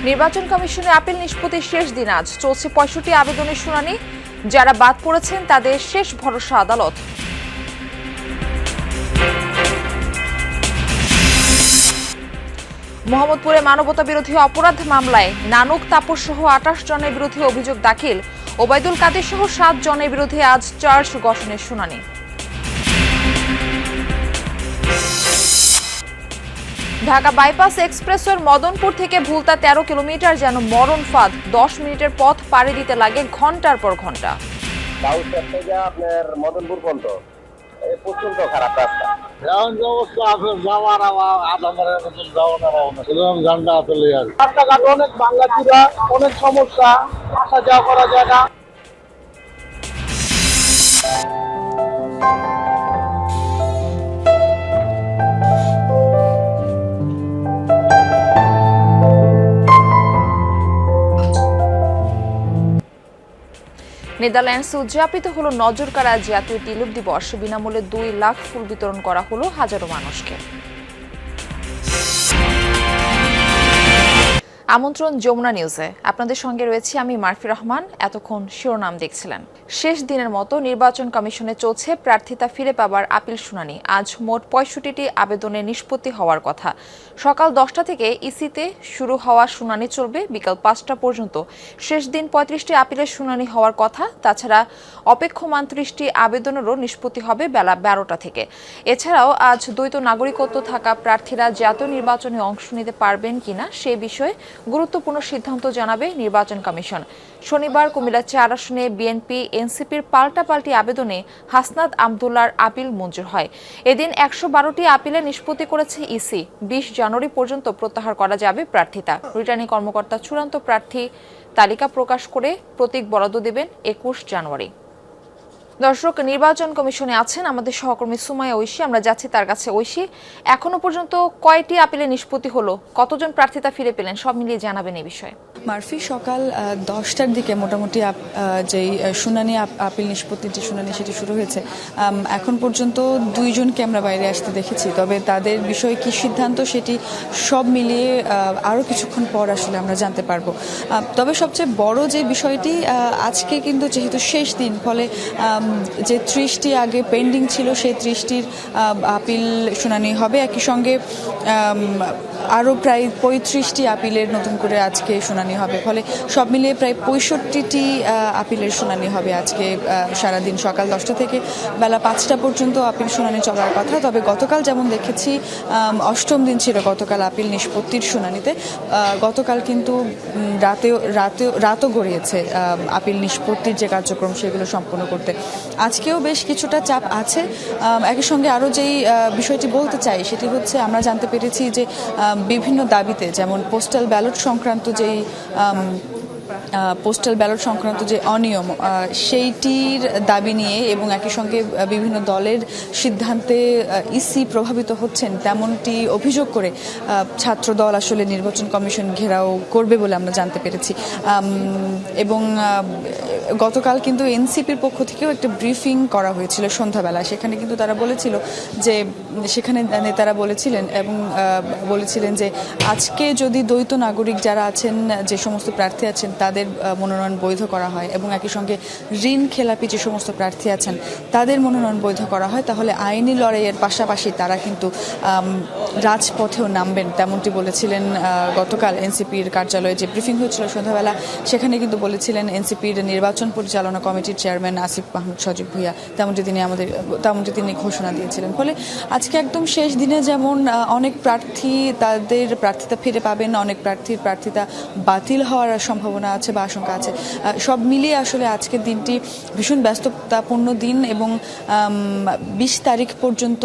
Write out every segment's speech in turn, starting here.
নির্বাচন কমিশনে আপিল নিষ্পত্তির শেষ দিন আজ চলছে ৬৫ আবেদনের শুনানি। যারা বাদ পড়েছেন তাদের শেষ ভরসা আদালত। মোহাম্মদপুরে মানবতা বিরোধী অপরাধ মামলায় নানুক তাপস সহ ২৮ জনের বিরুদ্ধে অভিযোগ দাখিল। ওবায়দুল কাদের সহ ৭ জনের বিরুদ্ধে আজ চার্জ গঠনের শুনানি। ঢাকা বাইপাস এক্সপ্রেসওয়ের মদনপুর থেকে ভুলতা ১৩ কিলোমিটার যেন মরণ ফাঁদ। ১০ মিনিটের পথ পাড়ি দিতে লাগে ঘন্টার পর ঘন্টা। আপনার মদনপুর পর্যন্ত খারাপ রাস্তা। রাস্তাঘাট অনেক ভাঙাচুরা, অনেক সমস্যা, আসা যাওয়া করা যায় না। নেদারল্যান্ডসে উদযাপিত হলো নজরকাড়া জাতীয় টিউলিপ দিবস। বিনামূল্যে ২ লাখ ফুল বিতরণ করা হলো হাজারো মানুষকে। আমন্ত্রণ যমুনা নিউজে, আপনাদের সঙ্গে রয়েছি আমি মারফি রহমান। এতক্ষণ শিরোনাম দেখছিলেন। শেষ দিনের মতো নির্বাচন কমিশনে চলছে প্রার্থিতা ফিরে পাবার আপিল শুনানি। আজ মোট ৬৫টি আবেদনের নিষ্পত্তি হওয়ার কথা। সকাল ১০টা থেকে ইসিতে শুরু হওয়া শুনানি চলবে বিকাল ৫টা পর্যন্ত। শেষ দিন ৩৫টি আপিলের শুনানি হওয়ার কথা। তাছাড়া অপেক্ষমান ৩০টি আবেদনেরও নিষ্পত্তি হবে বেলা ১২টা থেকে। এছাড়াও আজ দ্বৈত নাগরিকত্ব থাকা প্রার্থীরা জাতীয় নির্বাচনে অংশ নিতে পারবেন কিনা সে বিষয়ে গুরুত্বপূর্ণ সিদ্ধান্ত জানাবে নির্বাচন কমিশন। শনিবার কুমিল্লা ৪ আসনে বিএনপি এনসিপির পাল্টাপাল্টি আবেদনে হাসনাত আবদুল্লাহর আপিল মঞ্জুর হয়। এদিন ১১২টি আপিলে নিষ্পত্তি করেছে ইসি। ২০ জানুয়ারি পর্যন্ত প্রত্যাহার করা যাবে প্রার্থিতা। রিটার্নিং কর্মকর্তা চূড়ান্ত প্রার্থী তালিকা প্রকাশ করে প্রতীক বরাদ্দ দেবেন ২১ জানুয়ারি। দর্শক, নির্বাচন কমিশনে আছেন আমাদের সহকর্মী সুমাইয়া ঐশী। আমরা যাচ্ছি তার কাছে। ঐশী, এখনো পর্যন্ত কয়টি আপিলে নিষ্পত্তি হলো, কতজন প্রার্থিতা ফিরে পেলেন, সব মিলিয়ে জানাবেন এই বিষয়ে। মারফি, সকাল 10টার দিকে মোটামুটি যেই শুনানি আপিল নিষ্পত্তির যে শুনানি সেটি শুরু হয়েছে। এখন পর্যন্ত ২ জনকে আমরা বাইরে আসতে দেখেছি। তবে তাদের বিষয়ে কি সিদ্ধান্ত সেটি সব মিলিয়ে আরও কিছুক্ষণ পর আসলে আমরা জানতে পারবো। তবে সবচেয়ে বড় যে বিষয়টি, আজকে কিন্তু যেহেতু শেষ দিন, ফলে যে ৩০টি আগে পেন্ডিং ছিল সেই ৩০টির আপিল শুনানি হবে। একই সঙ্গে আরও প্রায় ৩৫টি আপিলের নতুন করে আজকে শুনানি হবে। ফলে সব মিলিয়ে প্রায় ৬৫টি আপিলের শুনানি হবে আজকে সারাদিন সকাল ১০টা থেকে বেলা ৫টা পর্যন্ত আপিল শুনানি চলার কথা। তবে গতকাল যেমন দেখেছি ৮ম দিন ছিল গতকাল আপিল নিষ্পত্তির শুনানিতে। গতকাল কিন্তু রাতও গড়িয়েছে আপিল নিষ্পত্তির যে কার্যক্রম সেগুলো সম্পন্ন করতে। আজকেও বেশ কিছুটা চাপ আছে। একই সঙ্গে আরও যেই বিষয়টি বলতে চাই সেটি হচ্ছে, আমরা জানতে পেরেছি যে বিভিন্ন দাবিতে, যেমন পোস্টাল ব্যালট সংক্রান্ত যে অনিয়ম, সেইটির দাবি নিয়ে এবং একই সঙ্গে বিভিন্ন দলের সিদ্ধান্তে ইসি প্রভাবিত হচ্ছেন তেমনটি অভিযোগ করে ছাত্র দল আসলে নির্বাচন কমিশন ঘেরাও করবে বলে আমরা জানতে পেরেছি। এবং গতকাল কিন্তু এনসিপির পক্ষ থেকেও একটা ব্রিফিং করা হয়েছিল সন্ধ্যাবেলা। সেখানে কিন্তু তারা বলেছিল যে, সেখানে নেতারা বলেছিলেন যে আজকে যদি দ্বৈত নাগরিক যারা আছেন, যে সমস্ত প্রার্থী আছেন তাদের মনোনয়ন বৈধ করা হয় এবং একই সঙ্গে ঋণ খেলাপি যে সমস্ত প্রার্থী আছেন তাদের মনোনয়ন বৈধ করা হয়, তাহলে আইনি লড়াইয়ের পাশাপাশি তারা কিন্তু রাজপথেও নামবেন। তেমনটি বলেছিলেন গতকাল এনসিপির কার্যালয়ে যে ব্রিফিং হয়েছিল সন্ধ্যাবেলা। সেখানে কিন্তু বলেছিলেন এনসিপির নির্বাচন পরিচালনা কমিটির চেয়ারম্যান আসিফ মাহমুদ সজীব ভুইয়া। তেমনটি তিনি ঘোষণা দিয়েছিলেন। ফলে আজকে একদম শেষ দিনে যেমন অনেক প্রার্থী তাদের প্রার্থিতা ফিরে পাবেন, অনেক প্রার্থীর প্রার্থিতা বাতিল হওয়ার সম্ভাবনা আছে বা আশঙ্কা আছে। সব মিলিয়ে আসলে আজকের দিনটি ভীষণ ব্যস্ততাপূর্ণ দিন এবং ২০ তারিখ পর্যন্ত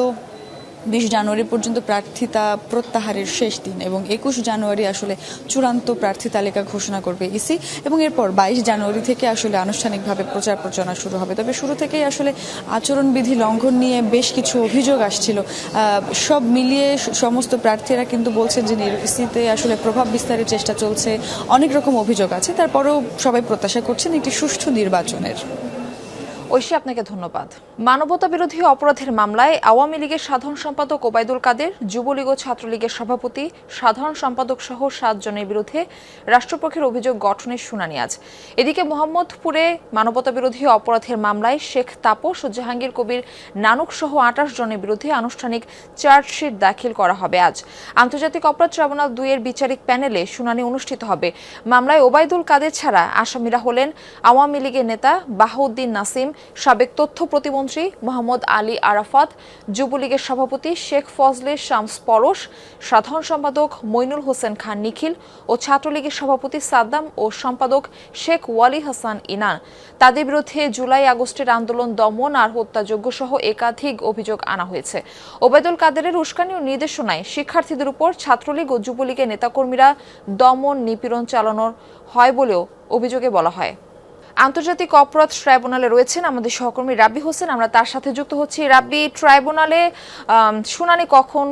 ২০ জানুয়ারি পর্যন্ত প্রার্থিতা প্রত্যাহারের শেষ দিন এবং ২১ জানুয়ারি আসলে চূড়ান্ত প্রার্থী তালিকা ঘোষণা করবে ইসি এবং এরপর ২২ জানুয়ারি থেকে আসলে আনুষ্ঠানিকভাবে প্রচার প্রচারণা শুরু হবে। তবে শুরু থেকেই আসলে আচরণবিধি লঙ্ঘন নিয়ে বেশ কিছু অভিযোগ আসছিল। সব মিলিয়ে সমস্ত প্রার্থীরা কিন্তু বলছেন যে ইসিতে আসলে প্রভাব বিস্তারের চেষ্টা চলছে, অনেক রকম অভিযোগ আছে। তারপরেও সবাই প্রত্যাশা করছেন একটি সুষ্ঠু নির্বাচনের। ঐশী, আপনাকে ধন্যবাদ। মানবতা বিরোধী অপরাধের মামলায় আওয়ামী লীগের সাধারণ সম্পাদক ওবায়দুল কাদের, যুবলীগ ও ছাত্রলীগের সভাপতি, সাধারণ সম্পাদক সহ 7 জনের বিরুদ্ধে রাষ্ট্রপক্ষের অভিযোগ গঠনের শুনানি আজ। এদিকে মোহাম্মদপুরে মানবতা বিরোধী অপরাধের মামলায় শেখ তাপস ও জাহাঙ্গীর কবির নানুক সহ 28 জনের বিরুদ্ধে আনুষ্ঠানিক চার্জশিট দাখিল করা হবে আজ। আন্তর্জাতিক অপরাধ ট্রাইব্যুনাল 2 এর বিচারিক প্যানেলে শুনানি অনুষ্ঠিত হবে। মামলায় ওবায়দুল কাদের ছাড়া আসামিরা হলেন আওয়ামী লীগের নেতা বাহাউদ্দিন নাসিম, সাবেক তথ্য প্রতিমন্ত্রী মোহাম্মদ আলী আরাফাত, যুবলীগের সভাপতি শেখ ফজলে শামস পরশ, সাধারণ সম্পাদক মইনুল হোসেন খান নিখিল ও ছাত্রলীগের সভাপতি সাদ্দাম ও সম্পাদক শেখ ওয়ালি হাসান ইনান। তাদের বিরুদ্ধে জুলাই আগস্টের আন্দোলন দমন আর হত্যাযজ্ঞ সহ একাধিক অভিযোগ আনা হয়েছে। ওবায়দুল কাদেরের উস্কানি ও নির্দেশনায় শিক্ষার্থীদের উপর ছাত্রলীগ ও যুবলীগের নেতাকর্মীরা দমন নিপীড়ন চালানো হয় বলেও অভিযোগে বলা হয়। আন্তর্জাতিক অপরাধ ট্রাইব্যুনালে রয়েছেন আমাদের সহকর্মী রাব্বি হোসেন, আমরা তার সাথে যুক্ত হচ্ছি। রাব্বি, ট্রাইব্যুনালে শুনানি কখন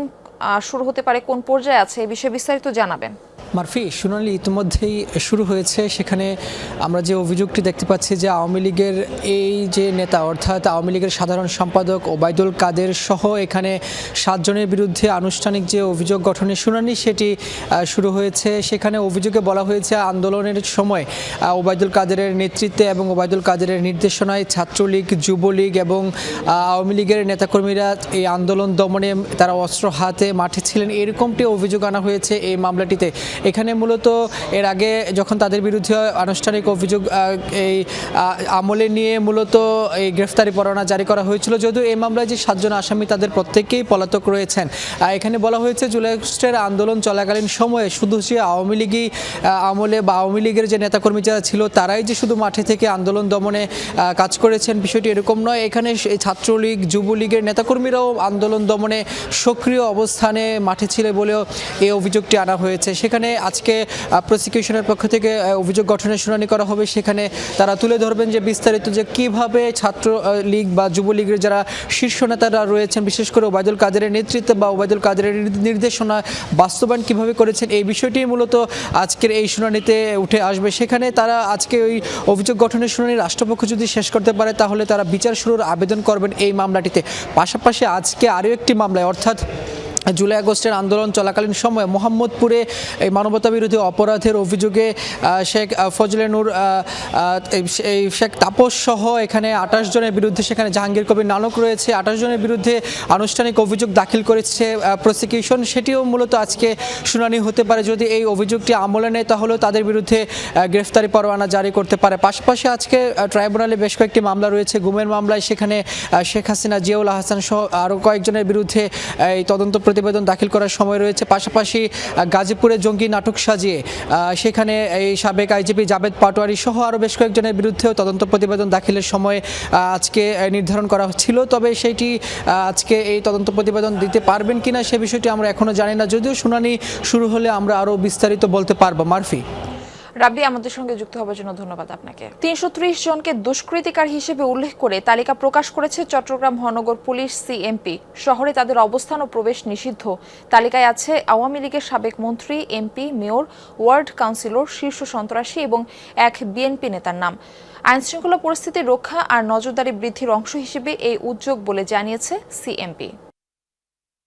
শুরু হতে পারে, কোন পর্যায়ে আছে, এই বিষয়ে বিস্তারিত জানাবেন। মারফি, শুনানি ইতিমধ্যেই শুরু হয়েছে। সেখানে আমরা যে অভিযোগটি দেখতে পাচ্ছি যে আওয়ামী লীগের এই যে নেতা অর্থাৎ আওয়ামী লীগের সাধারণ সম্পাদক ওবায়দুল কাদের সহ এখানে 7 জনের বিরুদ্ধে আনুষ্ঠানিক যে অভিযোগ গঠনের শুনানি সেটি শুরু হয়েছে। সেখানে অভিযোগে বলা হয়েছে আন্দোলনের সময় ওবায়দুল কাদেরের নেতৃত্বে এবং ওবায়দুল কাদেরের নির্দেশনায় ছাত্রলীগ, যুবলীগ এবং আওয়ামী লীগের নেতাকর্মীরা এই আন্দোলন দমনে তারা অস্ত্র হাতে মাঠে ছিলেন, এরকমটি অভিযোগ আনা হয়েছে এই মামলাটিতে। এখানে মূলত এর আগে যখন তাদের বিরুদ্ধে আনুষ্ঠানিক অভিযোগ এই আমলে নিয়ে মূলত এই গ্রেফতারি পরোয়ানা জারি করা হয়েছিল, যদিও এই মামলায় যে 7 জন আসামি তাদের প্রত্যেকেই পলাতক রয়েছেন। এখানে বলা হয়েছে জুলাই আগস্টের আন্দোলন চলাকালীন সময়ে শুধু যে আওয়ামী লীগই আমলে বা আওয়ামী লীগের যে নেতাকর্মী যারা ছিল তারাই যে শুধু মাঠে থেকে আন্দোলন দমনে কাজ করেছেন, বিষয়টি এরকম নয়। এখানে ছাত্রলীগ, যুবলীগের নেতাকর্মীরাও আন্দোলন দমনে সক্রিয় অবস্থানে মাঠে ছিল বলেও এই অভিযোগটি আনা হয়েছে। সেখানে আজকে প্রসিকিউশনের পক্ষ থেকে অভিযোগ গঠনের শুনানি করা হবে। সেখানে তারা তুলে ধরবেন যে বিস্তারিত যে কিভাবে ছাত্রলীগ বা যুবলীগের যারা শীর্ষ নেতারা রয়েছেন, বিশেষ করে ওবায়দুল কাদেরের নেতৃত্বে বা ওবায়দুল কাদেরের নির্দেশনা বাস্তবায়ন কিভাবে করেছেন, এই বিষয়টি মূলত আজকের এই শুনানিতে উঠে আসবে। সেখানে তারা আজকে ওই অভিযোগ গঠনের শুনানি রাষ্ট্রপক্ষ যদি শেষ করতে পারে তাহলে তারা বিচার শুরুর আবেদন করবেন এই মামলাটিতে। পাশাপাশি আজকে আরও একটি মামলায় অর্থাৎ জুলাই আগস্টের আন্দোলন চলাকালীন সময়ে মোহাম্মদপুরে এই মানবতা বিরোধী অপরাধের অভিযোগে শেখ ফজলে নূর, এই শেখ তাপস সহ এখানে 28 জনের বিরুদ্ধে, সেখানে জাহাঙ্গীর কবির নানক রয়েছে, 28 জনের বিরুদ্ধে আনুষ্ঠানিক অভিযোগ দাখিল করেছে প্রসিকিউশন। সেটিও মূলত আজকে শুনানি হতে পারে। যদি এই অভিযোগটি আমলে নেয় তাহলেও তাদের বিরুদ্ধে গ্রেফতারি পরোয়ানা জারি করতে পারে। পাশাপাশি আজকে ট্রাইব্যুনালে বেশ কয়েকটি মামলা রয়েছে। গুমের মামলায় সেখানে শেখ হাসিনা, জিয়াউল হাসান সহ আরও কয়েকজনের বিরুদ্ধে এই তদন্ত প্রতিবেদন দাখিল করার সময় রয়েছে। পাশাপাশি গাজীপুরে জঙ্গি নাটক সাজিয়ে সেখানে এই সাবেক আইজিপি জাবেদ পাটোয়ারি সহ আরও বেশ কয়েকজনের বিরুদ্ধেও তদন্ত প্রতিবেদন দাখিলের সময় আজকে নির্ধারণ করা ছিল। তবে সেইটি আজকে এই তদন্ত প্রতিবেদন দিতে পারবেন কিনা সে বিষয়টি আমরা এখনো জানি না, যদিও শুনানি শুরু হলে আমরা আরও বিস্তারিত বলতে পারবো। মারফি। রাব্বি, আমাদের সঙ্গে যুক্ত হওয়ার জন্য ধন্যবাদ আপনাকে। 330 জনকে দুষ্কৃতিকার হিসেবে উল্লেখ করে তালিকা প্রকাশ করেছে চট্টগ্রাম মহানগর পুলিশ সিএমপি। শহরে তাদের অবস্থান ও প্রবেশ নিষিদ্ধ। তালিকায় আছে আওয়ামী লীগের সাবেক মন্ত্রী, এমপি, মেয়র, ওয়ার্ড কাউন্সিলর, শীর্ষ সন্ত্রাসী এবং এক বিএনপি নেতার নাম। আইনশৃঙ্খলা পরিস্থিতি রক্ষা আর নজরদারি বৃদ্ধির অংশ হিসেবে এই উদ্যোগ বলে জানিয়েছে সিএমপি।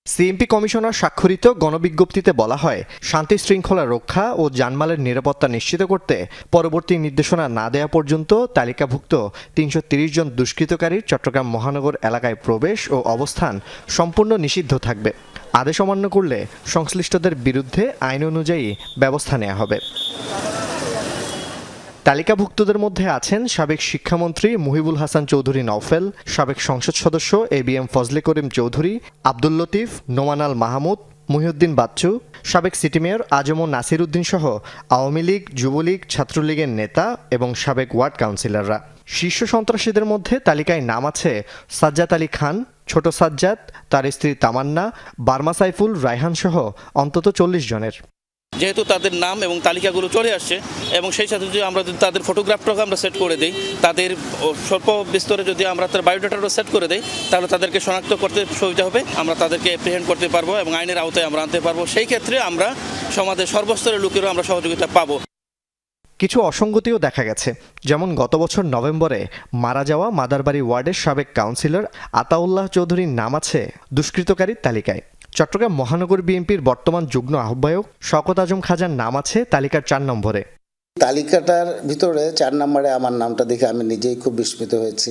সিএমপি কমিশনার স্বাক্ষরিত গণবিজ্ঞপ্তিতে বলা হয়, শান্তি শৃঙ্খলা রক্ষা ও জানমালের নিরাপত্তা নিশ্চিত করতে পরবর্তী নির্দেশনা না দেওয়া পর্যন্ত তালিকাভুক্ত 330 জন দুষ্কৃতকারীর চট্টগ্রাম মহানগর এলাকায় প্রবেশ ও অবস্থান সম্পূর্ণ নিষিদ্ধ থাকবে। আদেশ অমান্য করলে সংশ্লিষ্টদের বিরুদ্ধে আইন অনুযায়ী ব্যবস্থা নেওয়া হবে। তালিকাভুক্তদের মধ্যে আছেন সাবেক শিক্ষামন্ত্রী মুহিবুল হাসান চৌধুরী নওফেল, সাবেক সংসদ সদস্য এবিএম ফজলে করিম চৌধুরী, আব্দুল লতিফ, নোমানাল মাহমুদ, মুহিউদ্দিন বাচ্চু, সাবেক সিটি মেয়র আজম নাসির উদ্দিন সহ আওয়ামী লীগ, যুবলীগ, ছাত্রলীগের নেতা এবং সাবেক ওয়ার্ড কাউন্সিলররা। শীর্ষ সন্ত্রাসীদের মধ্যে তালিকায় নাম আছে সাজ্জাদ আলী খান, ছোট সাজ্জাদ, তার স্ত্রী তামান্না, বার্মা সাইফুল, রায়হান সহ অন্তত 40 জনের। যেহেতু তাদের নাম এবং তালিকাগুলো চলে আসছে এবং সেই সাথে যদি আমরা তাদের ফটোগ্রাফটাকে আমরা সেট করে দিই, তাদের স্বল্প বিস্তরে যদি আমরা তার বায়োডাটারও সেট করে দিই, তাহলে তাদেরকে শনাক্ত করতে সুবিধা হবে। আমরা তাদেরকে প্রেজেন্ট করতে পারবো এবং আইনের আওতায় আমরা আনতে পারবো। সেই ক্ষেত্রে আমরা সমাজের সর্বস্তরের লোকেরও আমরা সহযোগিতা পাবো। কিছু অসঙ্গতিও দেখা গেছে, যেমন গত বছর নভেম্বরে মারা যাওয়া মাদারবাড়ি ওয়ার্ডের সাবেক কাউন্সিলর আতাউল্লাহ চৌধুরীর নাম আছে দুষ্কৃতকারীর তালিকায়। চট্টগ্রাম মহানগর বিএনপির বর্তমান যুগ্ম আহ্বায়ক শওকত আজম খাজার নাম আছে তালিকার 4 নম্বরে। তালিকাটার ভিতরে 4 নম্বরে আমার নামটা দেখে আমি নিজেই খুব বিস্মিত হয়েছি।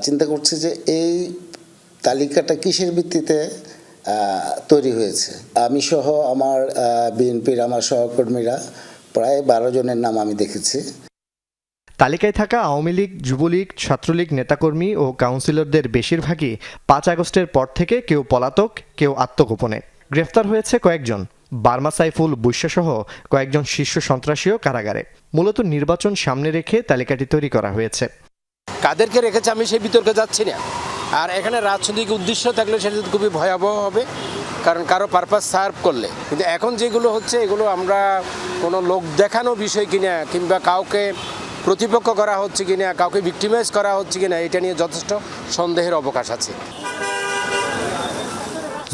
চিন্তা করছি যে এই তালিকাটা কিসের ভিত্তিতে তৈরি হয়েছে। আমি সহ আমার বিএনপির আমার সহকর্মীরা প্রায় 12 জনের নাম আমি দেখেছি। তালিকায় থাকা আওয়ামী লীগ, যুবলীগ, ছাত্রলীগ নেতাকর্মী ও কাউন্সিলরদের বেশিরভাগই 5 আগস্টের পর থেকে কেউ পলাতক, কেউ আত্মগোপনে। গ্রেফতার হয়েছে কয়েকজন। বার্মা সাইফুল বুশাসহ কয়েকজন শীর্ষ সন্ত্রাসীও কারাগারে। মূলত নির্বাচন সামনে রেখে তালিকাটি তৈরি করা হয়েছে। কাদেরকে রেখেছে আমি সেই বিতর্কে যাচ্ছি না। আর এখানে রাজনৈতিক উদ্দেশ্য থাকলে সেটা খুবই ভয়াবহ হবে, কারণ কারো পারপাস সার্ভ করলে। কিন্তু এখন যেগুলো হচ্ছে এগুলো আমরা কোনো লোক দেখানো বিষয় কিনা, কিংবা কাউকে প্রতিপক্ষ করা হচ্ছে কিনা, কাউকে ভিক্টিমাইজ করা হচ্ছে কিনা, এটা নিয়ে যথেষ্ট সন্দেহের অবকাশ আছে।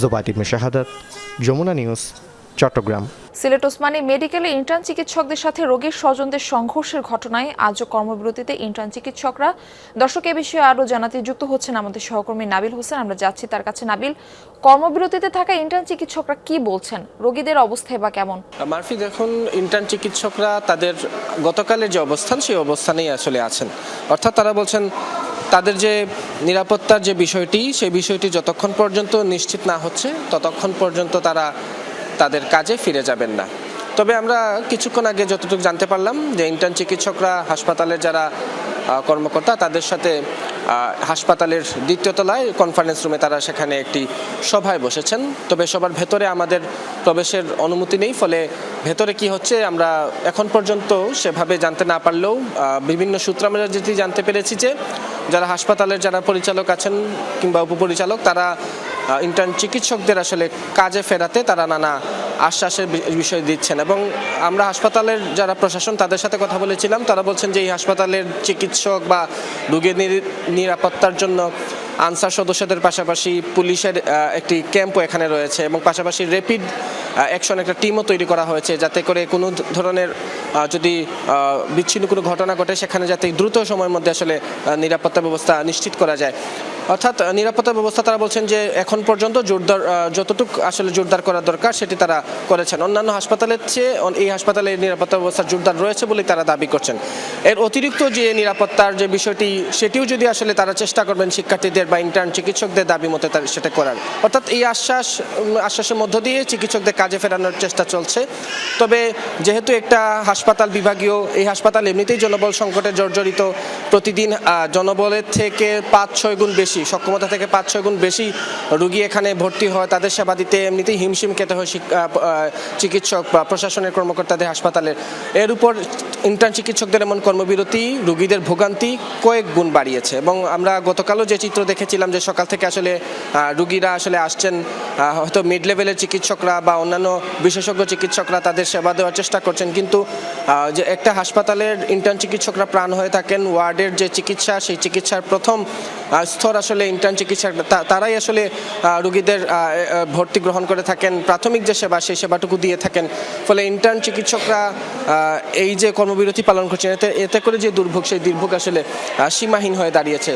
জোবায়েদ ইবনে শাহাদাত, যমুনা নিউজ, চট্টগ্রাম। সিলেট ওসমানী মেডিকেলে ইন্টার্ন চিকিৎসকদের সাথে রোগীর স্বজনদের সংঘর্ষের ঘটনায় আজও কর্মবিরতিতে ইন্টার্ন চিকিৎসকরা। দর্শক, এ বিষয়ে আরও জানাতে যুক্ত হচ্ছেন আমাদের সহকর্মী নাবিল হোসেন। আমরা যাচ্ছি তার কাছে। নাবিল, কর্মবিরতিতে থাকা ইন্টার্ন চিকিৎসকরা কি বলছেন? রোগীদের অবস্থায় বা কেমন? মারফি, দেখুন, ইন্টার্ন চিকিৎসকরা তাদের গতকালের যে অবস্থান সেই অবস্থানেই আসলে আছেন। অর্থাৎ তারা বলছেন তাদের যে নিরাপত্তার যে বিষয়টি, সেই বিষয়টি যতক্ষণ পর্যন্ত নিশ্চিত না হচ্ছে ততক্ষণ পর্যন্ত তারা তাদের কাজে ফিরে যাবেন না। তবে আমরা কিছুক্ষণ আগে যতটুকু জানতে পারলাম যে ইন্টার্ন চিকিৎসকরা হাসপাতালের যারা কর্মকর্তা তাদের সাথে হাসপাতালের 2য় তলায় কনফারেন্স রুমে তারা সেখানে একটি সভায় বসেছেন। তবে সবার ভেতরে আমাদের প্রবেশের অনুমতি নেই, ফলে ভেতরে কি হচ্ছে আমরা এখন পর্যন্ত সেভাবে জানতে না পারলেও বিভিন্ন সূত্র আমরা যেটি জানতে পেরেছি যে যারা হাসপাতালের যারা পরিচালক আছেন কিংবা উপপরিচালক, তারা ইন্টার্ন চিকিৎসকদের আসলে কাজে ফেরাতে তারা নানা আশ্বাসের বিষয় দিচ্ছেন। এবং আমরা হাসপাতালের যারা প্রশাসন তাদের সাথে কথা বলেছিলাম, তারা বলছেন যে এই হাসপাতালের চিকিৎসক বা রোগীর নিরাপত্তার জন্য আনসার সদস্যদের পাশাপাশি পুলিশের একটি ক্যাম্পও এখানে রয়েছে, এবং পাশাপাশি র্যাপিড অ্যাকশন একটা টিমও তৈরি করা হয়েছে, যাতে করে কোনো ধরনের যদি বিচ্ছিন্ন কোনো ঘটনা ঘটে সেখানে যাতে দ্রুত সময়ের মধ্যে আসলে নিরাপত্তা ব্যবস্থা নিশ্চিত করা যায়। অর্থাৎ নিরাপত্তা ব্যবস্থা তারা বলছেন যে এখন পর্যন্ত জোরদার যতটুকু আসলে জোরদার করা দরকার সেটি তারা করেছেন। অন্যান্য হাসপাতালের চেয়ে এই হাসপাতালের নিরাপত্তা ব্যবস্থা জোরদার রয়েছে বলে তারা দাবি করছেন। এর অতিরিক্ত যে নিরাপত্তার যে বিষয়টি, সেটিও যদি আসলে তারা চেষ্টা করবেন শিক্ষার্থীদের বা ইন্টার্ন চিকিৎসকদের দাবি মতো সেটা করার। অর্থাৎ এই আশ্বাসের মধ্য দিয়ে চিকিৎসকদের কাজে ফেরানোর চেষ্টা চলছে। তবে যেহেতু একটা হাসপাতাল বিভাগীয়, এই হাসপাতাল এমনিতেই জনবল সংকটে জর্জরিত। প্রতিদিন জনবলের থেকে 5-6 গুণ বেশি, সক্ষমতা থেকে 5-6 গুণ বেশি রোগী এখানে ভর্তি হয়। তাদের সেবা দিতে এমনিতেই হিমশিম খেতে হয় চিকিৎসক বা প্রশাসনের কর্মকর্তাদের হাসপাতালের। এর উপর ইন্টার্ন চিকিৎসকদের এমন কর্মবিরতি রোগীদের ভোগান্তি কয়েক গুণ বাড়িয়েছে। এবং আমরা গতকালও যে চিত্র দেখেছিলাম যে সকাল থেকে আসলে রোগীরা আসলে আসছেন, হয়তো মিড লেভেলের চিকিৎসকরা বা অন্যান্য বিশেষজ্ঞ চিকিৎসকরা তাদের সেবা দেওয়ার চেষ্টা করছেন, কিন্তু যে একটা হাসপাতালের ইন্টার্ন চিকিৎসকরা প্রাণ হয়ে থাকেন। ওয়ার্ডের যে চিকিৎসা, সেই চিকিৎসার প্রথম স্তর আসলে ইন্টার্ন চিকিৎসক, তারাই আসলে রোগীদের ভর্তি গ্রহণ করে থাকেন, প্রাথমিক যে সেবা সেই সেবাটুকু দিয়ে থাকেন। ফলে ইন্টার্ন চিকিৎসকরা এই যে কর্মবিরতি পালন করছেন, এতে করে যে দুর্ভোগ, সেই দুর্ভোগ আসলে সীমাহীন হয়ে দাঁড়িয়েছে।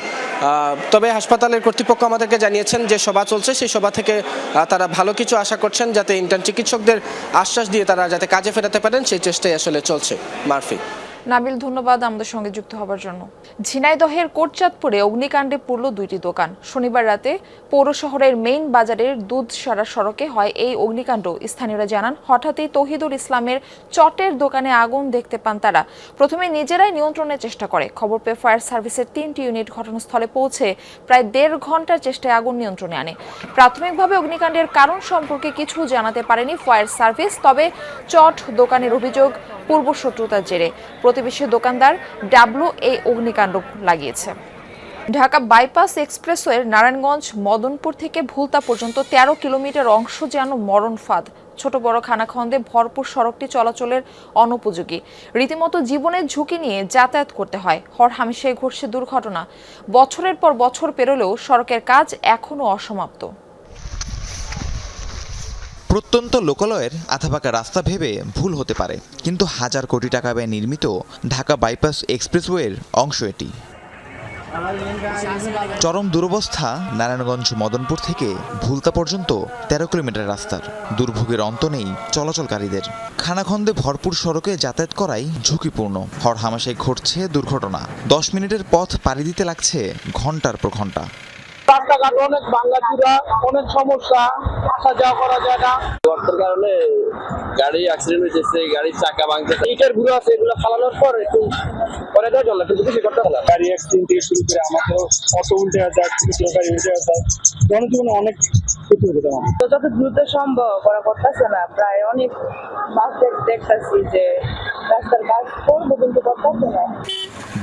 তবে হাসপাতালের কর্তৃপক্ষ আমাদেরকে জানিয়েছেন যে সভা চলছে, সেই সভা থেকে তারা ভালো কিছু আশা করছেন, যাতে ইন্টার্ন চিকিৎসকদের আশ্বাস দিয়ে তারা যাতে কাজে ফেরাতে পারেন সেই চেষ্টাই আসলে চলছে। মারফি। নাবিল, ধন্যবাদ আমাদের সঙ্গে যুক্ত হবার জন্য। ঝিনাইদহের কোটচাঁদপুরে অগ্নিকাণ্ডে পুড়ল 2টি দোকান। শনিবার রাতে পৌর শহরের মেইন বাজারের দুধসারা সড়কে হয় এই অগ্নিকাণ্ড। স্থানীয়রা জানান, হঠাৎই তৌহিদুল ইসলামের চটের দোকানে আগুন দেখতে পান তারা। প্রথমে নিজেরাই নিয়ন্ত্রণের চেষ্টা করে। খবর পেয়ে ফায়ার সার্ভিসের 3টি ইউনিট ঘটনাস্থলে পৌঁছে প্রায় 1.5 ঘন্টার চেষ্টায় আগুন নিয়ন্ত্রণে আনে। প্রাথমিকভাবে অগ্নিকাণ্ডের কারণ সম্পর্কে কিছু জানাতে পারেনি ফায়ার সার্ভিস। তবে চট দোকানের অভিযোগ পূর্বশত্রুতার জেরে প্রতিবেশী দোকানদার ডাবলু এই অগ্নিকাণ্ড লাগিয়েছে। ঢাকা বাইপাস এক্সপ্রেসওয়ের নারায়ণগঞ্জ মদনপুর থেকে ভুলতা পর্যন্ত 13 কিলোমিটার অংশ যেন মরণ ফাঁদ। ছোট বড় খানাখন্দে ভরপুর সড়কটি চলাচলের অনুপযোগী। রীতিমতো জীবনের ঝুঁকি নিয়ে যাতায়াত করতে হয়। হরহামেশাই ঘটছে দুর্ঘটনা। বছরের পর বছর পেরোলেও সড়কের কাজ এখনো অসমাপ্ত। প্রত্যন্ত লোকালয়ের আধাপাকা রাস্তা ভেবে ভুল হতে পারে, কিন্তু হাজার কোটি টাকা ব্যয়ে নির্মিত ঢাকা বাইপাস এক্সপ্রেসওয়ের অংশ এটি। চরম দুরবস্থা নারায়ণগঞ্জ মদনপুর থেকে ভুলতা পর্যন্ত 13 কিলোমিটার রাস্তার। দুর্ভোগের অন্ত নেই চলাচলকারীদের। খানাখন্দে ভরপুর সড়কে যাতায়াত করাই ঝুঁকিপূর্ণ। হরহামেশাই ঘটছে দুর্ঘটনা। 10 মিনিটের পথ পাড়ি দিতে লাগছে ঘন্টার পর ঘন্টা। রাস্তাঘাট অনেক ভাঙাচুরা, অনেক সমস্যা, আসা যাওয়া করা যায় না। গর্তের কারণে গাড়ি অ্যাক্সিডেন্ট হয়েছে, গাড়ির চাকা ভাঙছে, ইটের গুঁড়ো আছে, এগুলো ফালানোর পর একটু পরে দেওয়া চলে, কিন্তু কিছু করতে পারলাম। গাড়ি অ্যাক্সিডেন্ট থেকে শুরু করে আমাদেরও অটো উল্টে যায়, গাড়ি উল্টে যায়, জনজীবনে অনেক ক্ষতি হতে পারে। যত দ্রুত সম্ভব করা করতেছে না, প্রায় অনেক বাস দেখতেছি যে রাস্তার কাজ করবো কিন্তু করতেছে না।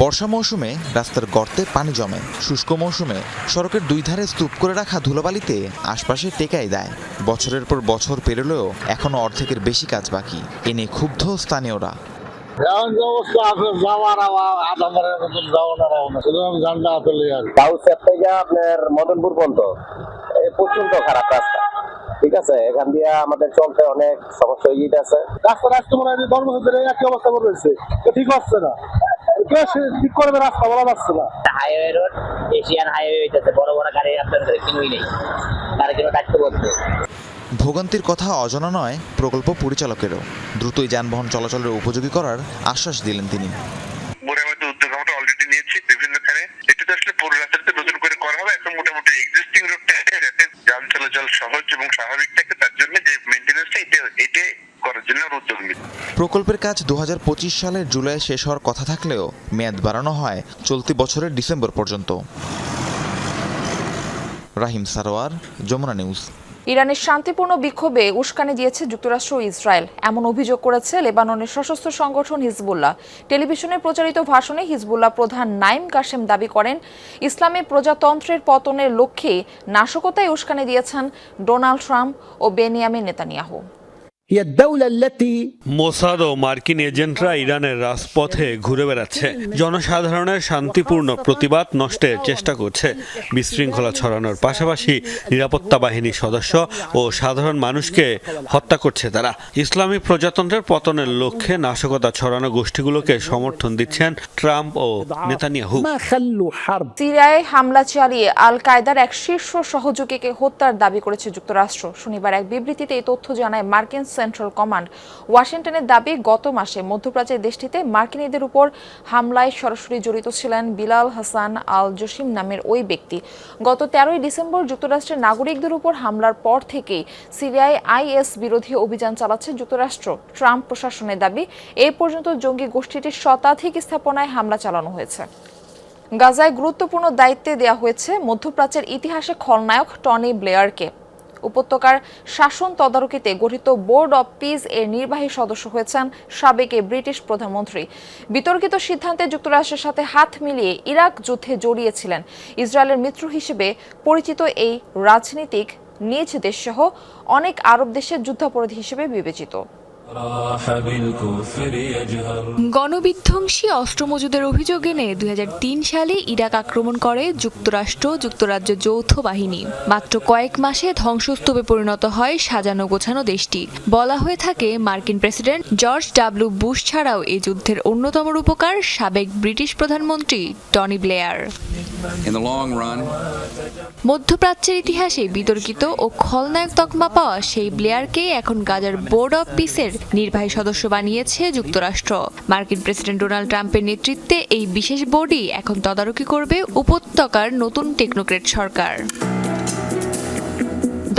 বর্ষা মৌসুমে রাস্তার গর্তে পানি জমে, শুষ্ক মৌসুমে সড়কের দুই ধারে স্তূপ করে রাখা ধুলোবালিতে আশপাশে টেকাই দেয়। বছরের পর বছর পেরোলেও এখনো অর্ধেকের বেশি কাজ বাকি। এ নিয়ে ক্ষুব্ধ স্থানীয়রা। এখন যে অবস্থা আছে, যাওয়ার আধা মারের মতন ঝান্ডা চলে আর বাউসের থেকে আপনার মদনপুর পর্যন্ত প্রচন্ড খারাপ রাস্তা। ঠিক আছে, এখান দিয়ে আমাদের চলতে অনেক সমস্যা হয়ে গেছে। রাস্তা মনে হয় 10 বছর ধরে একই অবস্থা করে রয়েছে, ঠিক হচ্ছে না। ঠিক করবে রাস্তা বলা যাচ্ছে না। হাইওয়ে রোড, এশিয়ান হাইওয়ে হইতেছে, বড় বড় গাড়ি আপনার কিনুই নেই, গাড়ি কিনে ডাকতে বলছে। ভোগান্তির কথা অজানা নয় প্রকল্প পরিচালকেরও। দ্রুতই যানবাহন চলাচলের উপযোগী করার আশ্বাস দিলেন তিনি। মোটামুটি উদ্যোগ আমরা অলরেডি নিয়েছি বিভিন্নখানে। এটা তো আসলে পুরো রাস্তাতে নতুন করে করা হবে। এখন মোটামুটি এক্সিস্টিং রোডটা যাতে যান চলাচল সহজ এবং স্বাভাবিক থাকে, তার জন্য যে মেইনটেনেন্সটা এটা করার জন্য উদ্যোগ নিই। প্রকল্পের কাজ 2025 সালের জুলাই শেষ হওয়ার কথা থাকলেও মেয়াদ বাড়ানো হয় চলতি বছরের ডিসেম্বর পর্যন্ত। রাহিম সারোয়ার, যমুনা নিউজ। ইরানের শান্তিপূর্ণ বিক্ষোভে উস্কানি দিয়েছে যুক্তরাষ্ট্র ও ইসরায়েল, এমন অভিযোগ করেছে লেবাননের সশস্ত্র সংগঠন হিজবুল্লাহ। টেলিভিশনে প্রচারিত ভাষণে হিজবুল্লাহ প্রধান নাইম কাশেম দাবি করেন, ইসলামী প্রজাতন্ত্রের পতনের লক্ষ্যে নাশকতায় উস্কানি দিয়েছেন ডোনাল্ড ট্রাম্প ও বেনিয়ামিন নেতানিয়াহু। মোসাদ ও মার্কিন এজেন্টরা ইরানের রাজপথে ঘুরে বেড়াচ্ছে, জনসাধারণের শান্তিপূর্ণ প্রতিবাদ নষ্টের চেষ্টা করছে, বিশৃঙ্খলা ছড়ানোর পাশাপাশি নিরাপত্তা বাহিনীর সদস্য ও সাধারণ মানুষকে হত্যা করছে তারা। ইসলামী প্রজাতন্ত্রের পতনের লক্ষ্যে নাশকতা ছড়ানো গোষ্ঠীগুলোকে সমর্থন দিচ্ছেন ট্রাম্প ও নেতানিয়াহু। সিরিয়ায় হামলা চালিয়ে আল কায়দার এক শীর্ষ সহযোগীকে হত্যার দাবি করেছে যুক্তরাষ্ট্র। শনিবার এক বিবৃতিতে এই তথ্য জানায় মার্কিন সেন্ট্রাল কমান্ড। ওয়াশিংটনের দাবি, গত মাসে মধ্যপ্রাচ্যের দেশটিতে মার্কিনীদের উপর হামলায় সরাসরি জড়িত ছিলেন বিলাল হাসান আল জসিম নামের ওই ব্যক্তি। গত 13 ডিসেম্বর যুক্তরাষ্ট্রের নাগরিকদের উপর হামলার পর থেকেই সিরিয়ায় আইএস বিরোধী অভিযান চালাচ্ছে যুক্তরাষ্ট্র। ট্রাম্প প্রশাসনের দাবি, এই পর্যন্ত জঙ্গি গোষ্ঠীটির শতাধিক স্থাপনায় হামলা চালানো হয়েছে। গাজায় গুরুত্বপূর্ণ দায়িত্বে দেওয়া হয়েছে মধ্যপ্রাচ্যের ইতিহাসে খলনায়ক টনি ব্লেয়ারকে। উপত্যকার শাসন তদারকিতে গঠিত বোর্ড অব পিস এর নির্বাহী সদস্য হয়েছেন সাবেক ব্রিটিশ প্রধানমন্ত্রী। বিতর্কিত সিদ্ধান্তে যুক্তরাষ্ট্রের সাথে হাত মিলিয়ে ইরাক যুদ্ধে জড়িয়েছিলেন। ইসরায়েলের মিত্র হিসেবে পরিচিত এই রাজনীতিক নিজ দেশসহ অনেক আরব দেশের যুদ্ধাপরাধী হিসেবে বিবেচিত। গণবিধ্বংসী অস্ত্র মজুদের অভিযোগ এনে 2003 সালে ইরাক আক্রমণ করে যুক্তরাষ্ট্র যুক্তরাজ্য যৌথ বাহিনী। মাত্র কয়েক মাসে ধ্বংসস্তূপে পরিণত হয় সাজানো গোছানো দেশটি। বলা হয়ে থাকে, মার্কিন প্রেসিডেন্ট জর্জ ডাব্লিউ বুশ ছাড়াও এই যুদ্ধের অন্যতম রূপকার সাবেক ব্রিটিশ প্রধানমন্ত্রী টনি ব্লেয়ার। মধ্যপ্রাচ্যের ইতিহাসে বিতর্কিত ও খলনায়ক তকমা পাওয়া সেই ব্লেয়ারকে এখন গাজার বোর্ড অব পিসের নির্বাহী সদস্য বানিয়েছে যুক্তরাষ্ট্র। মার্কিন প্রেসিডেন্ট ডোনাল্ড ট্রাম্পের নেতৃত্বে এই বিশেষ বোর্ডই এখন তদারকি করবে উপত্যকার নতুন টেকনোক্রেট সরকার।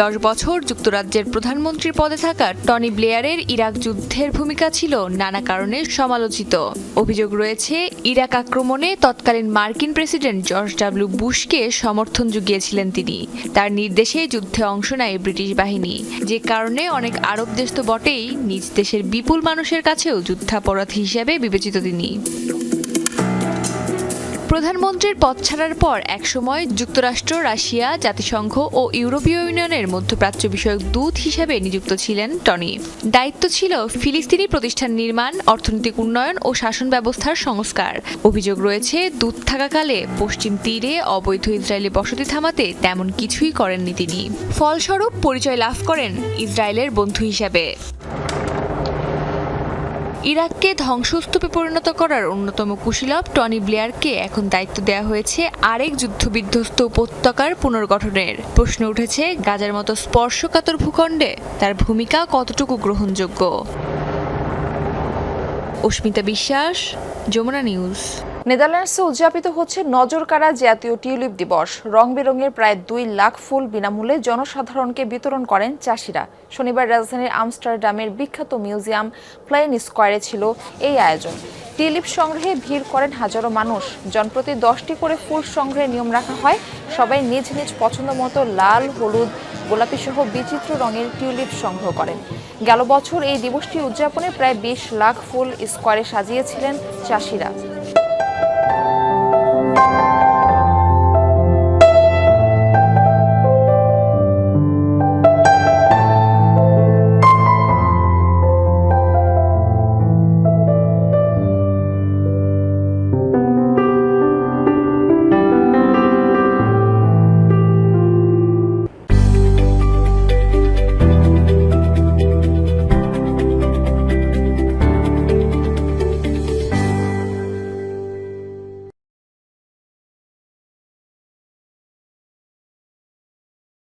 10 বছর যুক্তরাজ্যের প্রধানমন্ত্রীর পদে থাকা টনি ব্লেয়ারের ইরাক যুদ্ধের ভূমিকা ছিল নানা কারণে সমালোচিত। অভিযোগ রয়েছে, ইরাক আক্রমণে তৎকালীন মার্কিন প্রেসিডেন্ট জর্জ ডাব্লিউ বুশকে সমর্থন জুগিয়েছিলেন তিনি। তার নির্দেশে যুদ্ধে অংশ নেয় ব্রিটিশ বাহিনী, যে কারণে অনেক আরব দেশ তো বটেই, নিজ দেশের বিপুল মানুষের কাছেও যুদ্ধাপরাধী হিসেবে বিবেচিত তিনি। প্রধানমন্ত্রীর পদ ছাড়ার পর একসময় যুক্তরাষ্ট্র, রাশিয়া, জাতিসংঘ ও ইউরোপীয় ইউনিয়নের মধ্যপ্রাচ্য বিষয়ক দূত হিসেবে নিযুক্ত ছিলেন টনি। দায়িত্ব ছিল ফিলিস্তিনি প্রতিষ্ঠান নির্মাণ, অর্থনৈতিক উন্নয়ন ও শাসন ব্যবস্থার সংস্কার। অভিযোগ রয়েছে, দূত থাকাকালে পশ্চিম তীরে অবৈধ ইসরায়েলি বসতি থামাতে তেমন কিছুই করেননি তিনি। ফলস্বরূপ পরিচয় লাভ করেন ইসরায়েলের বন্ধু হিসেবে। ইরাককে ধ্বংসস্তূপে পরিণত করার অন্যতম কুশীলব টনি ব্লেয়ারকে এখন দায়িত্ব দেওয়া হয়েছে আরেক যুদ্ধবিধ্বস্ত উপত্যকার পুনর্গঠনের। প্রশ্ন উঠেছে, গাজার মতো স্পর্শকাতর ভূখণ্ডে তার ভূমিকা কতটুকু গ্রহণযোগ্য। অস্মিতা বিশ্বাস, যমুনা নিউজ। নেদারল্যান্ডসে উদযাপিত হচ্ছে নজরকাড়া জাতীয় টিউলিপ দিবস। রং বেরঙের প্রায় 2 লাখ ফুল বিনামূল্যে জনসাধারণকে বিতরণ করেন চাষিরা। শনিবার রাজধানীর আমস্টারডামের বিখ্যাত মিউজিয়াম প্লেন স্কোয়ারে ছিল এই আয়োজন। টিউলিপ সংগ্রহে ভিড় করেন হাজারো মানুষ। জনপ্রতি 10টি করে ফুল সংগ্রহের নিয়ম রাখা হয়। সবাই নিজ নিজ পছন্দ মতো লাল, হলুদ, গোলাপি সহ বিচিত্র রঙের টিউলিপ সংগ্রহ করেন। গেল বছর এই দিবসটি উদযাপনে প্রায় 20 লাখ ফুল স্কোয়ারে সাজিয়েছিলেন চাষিরা।